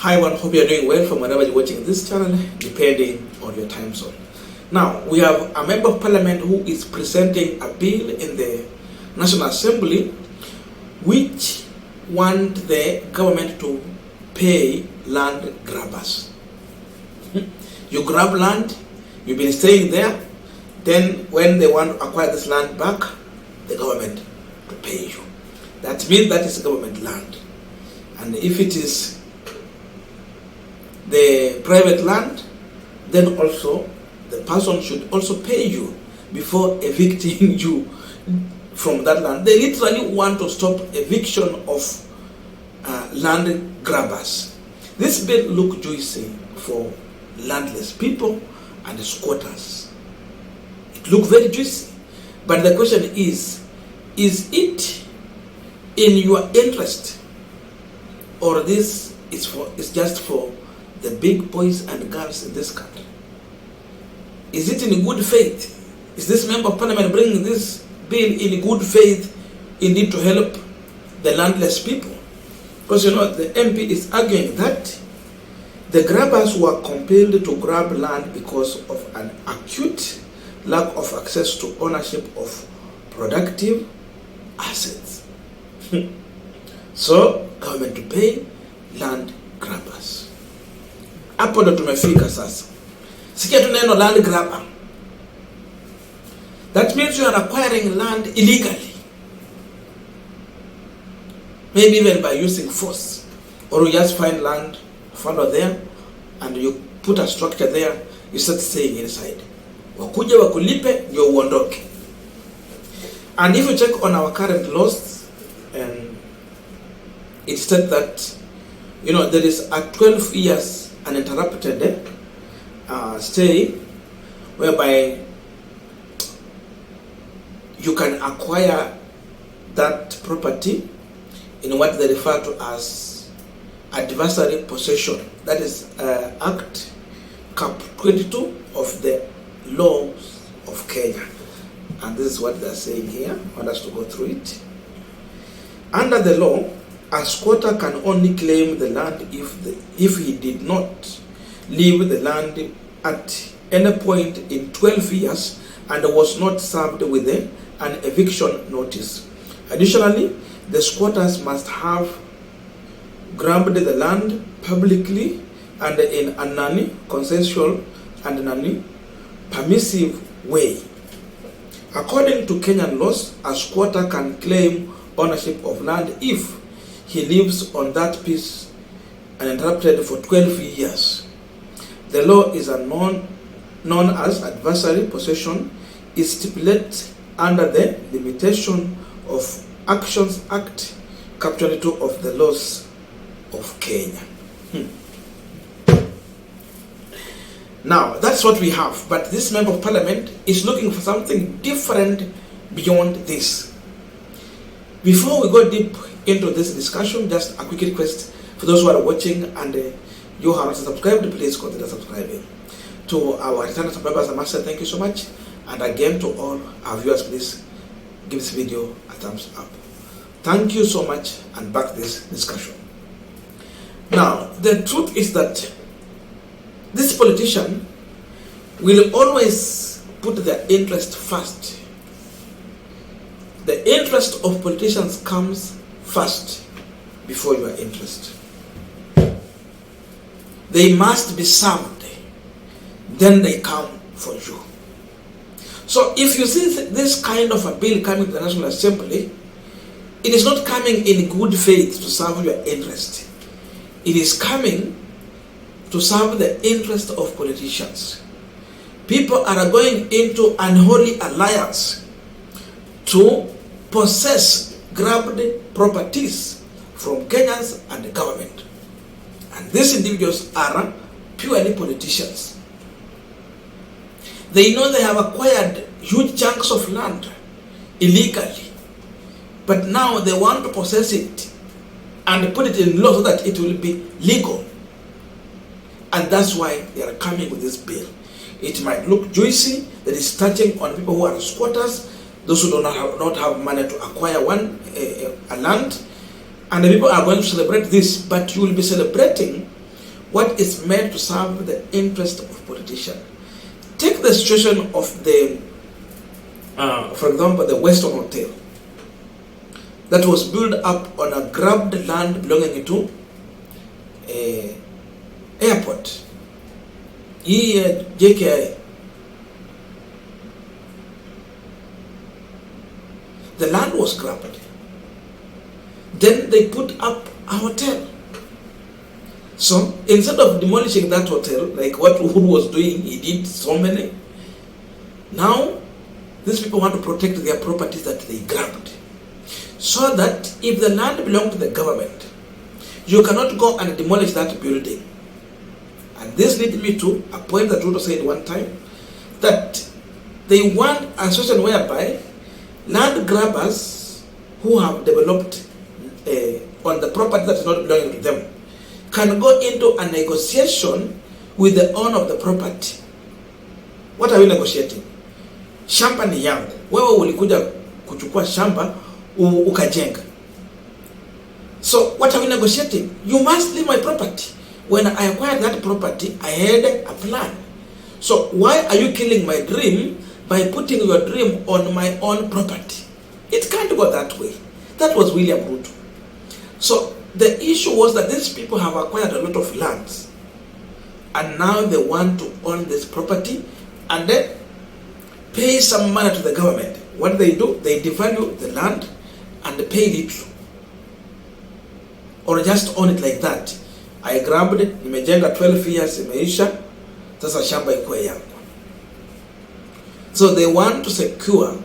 Hi everyone, hope you are doing well from wherever you're watching this channel, depending on your time zone. Now, we have a member of parliament who is presenting a bill in the National Assembly which want the government to pay land grabbers. You grab land, you've been staying there, then when they want to acquire this land back, the government to pay you. That means that is government land. And if it is the private land, then also the person should also pay you before evicting you from that land. They literally want to stop eviction of land grabbers. This bill looks juicy for landless people and squatters. It looks very juicy, but the question is it in your interest, or this is just for the big boys and girls in this country? Is it in good faith? Is this member of parliament bringing this bill in good faith indeed to help the landless people? Because you know, the MP is arguing that the grabbers were compelled to grab land because of an acute lack of access to ownership of productive assets. So, government to pay land grabbers. Hapo ndo tumefika sasa. Sikia tu neno land grabber. That means you are acquiring land illegally. Maybe even by using force. Or you just find land, follow there, and you put a structure there, you start staying inside. Wakuja wakulipe, ndio uondoke. And if you check on our current laws, it said that, you know, there is a 12 years uninterrupted stay whereby you can acquire that property in what they refer to as adversary possession. That is Act Cap 22 of the laws of Kenya. And this is what they're saying here. I want us to go through it. Under the law, a squatter can only claim the land if he did not leave the land at any point in 12 years and was not served with an eviction notice. Additionally, the squatters must have grabbed the land publicly and in a consensual and permissive way. According to Kenyan laws, a squatter can claim ownership of land if he lives on that piece uninterrupted for 12 years. The law is known as adversary possession, is stipulated under the Limitation of Actions Act, Cap 22 of the laws of Kenya. Now, that's what we have, but this member of parliament is looking for something different beyond this. Before we go deep into this discussion, just a quick request for those who are watching and you have not subscribed, please consider subscribing. To our returning subscribers, I must say thank you so much. And again, to all our viewers, please give this video a thumbs up. Thank you so much, and back to this discussion. Now, the truth is that this politician will always put their interest first. The interest of politicians comes first before your interest. They must be served, then they come for you. So if you see this kind of a bill coming to the National Assembly, it is not coming in good faith to serve your interest. It is coming to serve the interest of politicians. People are going into unholy alliance to possess grabbed properties from Kenyans and the government. And these individuals are purely politicians. They know they have acquired huge chunks of land illegally, but now they want to possess it and put it in law so that it will be legal. And that's why they are coming with this bill. It might look juicy, that is touching on people who are squatters, those who do not have money to acquire a land, and the people are going to celebrate this, but you will be celebrating what is meant to serve the interest of politicians. Take the situation of the, for example, the Western Hotel that was built up on a grabbed land belonging to a airport. JKI. The land was grabbed. Then they put up a hotel. So instead of demolishing that hotel, like what Uhuru was doing, he did so many. Now, these people want to protect their properties that they grabbed. So that if the land belongs to the government, you cannot go and demolish that building. And this leads me to a point that Ruto said one time, that they want a situation whereby land grabbers who have developed on the property that is not belonging to them can go into a negotiation with the owner of the property. What are we negotiating? Shamba ni yangu. Wewe ulikuja kuchukua shamba ukajenga. So what are we negotiating? You must leave my property. When I acquired that property, I had a plan. So why are you killing my dream by putting your dream on my own property? It can't go that way. That was William Ruto. So the issue was that these people have acquired a lot of lands, and now they want to own this property and then pay some money to the government. What do? They devalue the land and pay it, or just own it like that. I grabbed it, nimejenga 12 years, imeisha, sasa shamba iko yangu. So they want to secure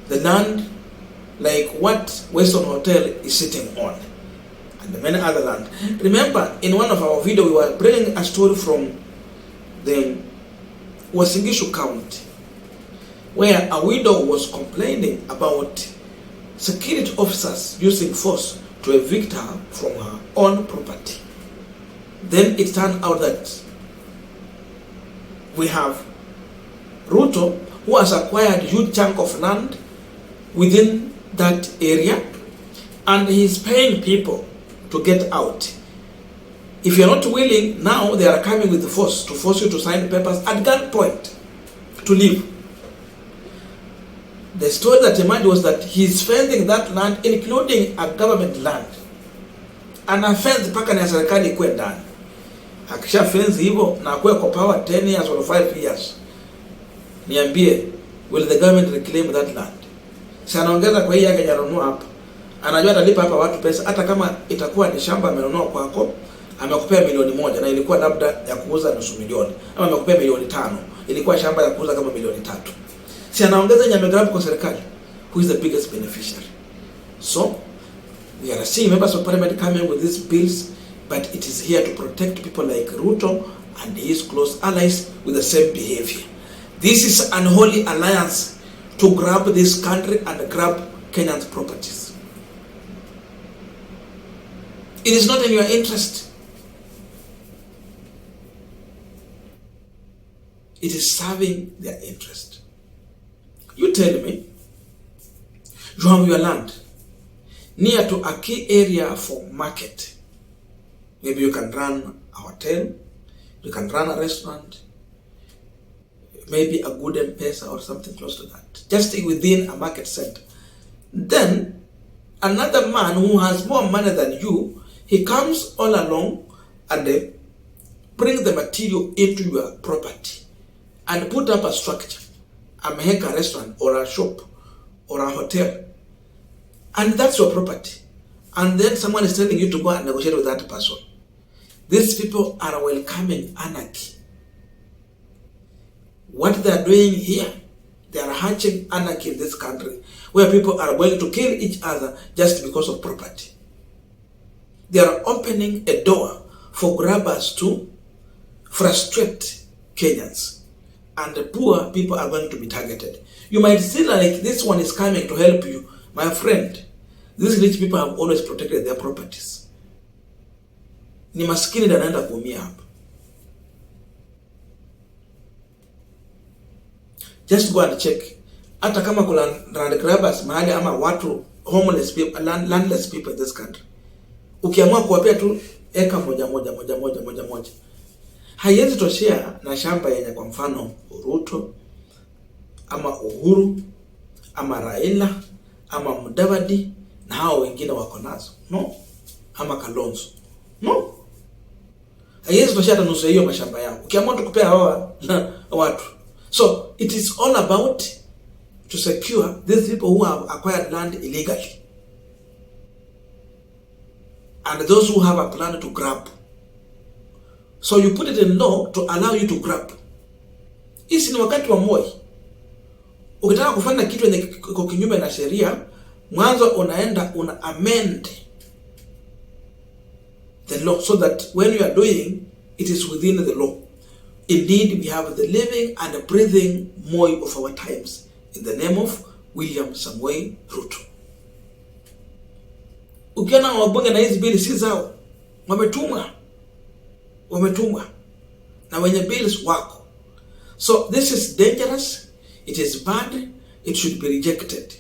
the land like what Western Hotel is sitting on, and many other land. Remember, in one of our videos, we were bringing a story from the Wasingishu County, where a widow was complaining about security officers using force to evict her from her own property. Then it turned out that we have Ruto, who has acquired a huge chunk of land within that area, and he is paying people to get out. If you're not willing, now they are coming with the force to force you to sign papers at gunpoint to leave. The story that emerged was that he's fencing that land, including a government land, and a fence paka na serikali ikuwe ndani. Akisha fence hivyo na akuwe kwa power 10 years or 5 years, niambie, will the government reclaim that land? Si anaongeza kwa hii yake janunua hapa, anajua atalipa hapa watu pesa, hata kama itakuwa ni shamba amenunua kwako, amekupea milioni 1 na ilikuwa labda ya kuuza nusu milioni, ama amekupea milioni 5, ilikuwa shamba ya kuuza kama milioni 3. Si anaongeza nyamegrabu kwa serikali? Who is the biggest beneficiary? So we are seeing members of parliament coming with these bills, but it is here to protect people like Ruto and his close allies with the same behavior. This is an unholy alliance to grab this country and grab Kenyan's properties. It is not in your interest. It is serving their interest. You tell me, you have your land near to a key area for market. Maybe you can run a hotel, you can run a restaurant, maybe a good M-Pesa or something close to that, just within a market center. Then another man who has more money than you, he comes all along and bring the material into your property and put up a structure, a meheka restaurant or a shop or a hotel, and that's your property. And then someone is telling you to go and negotiate with that person. These people are welcoming anarchy. What they are doing here, they are hatching anarchy in this country, where people are willing to kill each other just because of property. They are opening a door for grabbers to frustrate Kenyans, and the poor people are going to be targeted. You might see like this one is coming to help you. My friend, these rich people have always protected their properties. Ni maskini ndio anaenda kuumia hapa. Just go and check. Hata kama kuna land grabbers mahali ama watu homeless people, landless people in this country, ukiamua kuwapea tu eka moja. Haiwezi toshea na shamba yenye kwa mfano Ruto ama Uhuru ama Raila ama Mudavadi na hao wengine wako nazo. No. Ama Kalonzo. No. Haiwezi toshea hata nusu hiyo mashamba yao. Ukiamua tukupea hawa watu. So it is all about to secure these people who have acquired land illegally and those who have a plan to grab. So you put it in law to allow you to grab. Hisi ni wakati wa Moi. Ukitaka kufanya kitu yenye kiko kinyume na sheria, mwanzo unaenda una amend the law so that when you are doing it is within the law. Indeed, we have the living and breathing Moi of our times in the name of William Samoei Ruto. Ukiona wabunge na hizi bili si zao, wametumwa na wenye bills wako. So this is dangerous, it is bad, it should be rejected.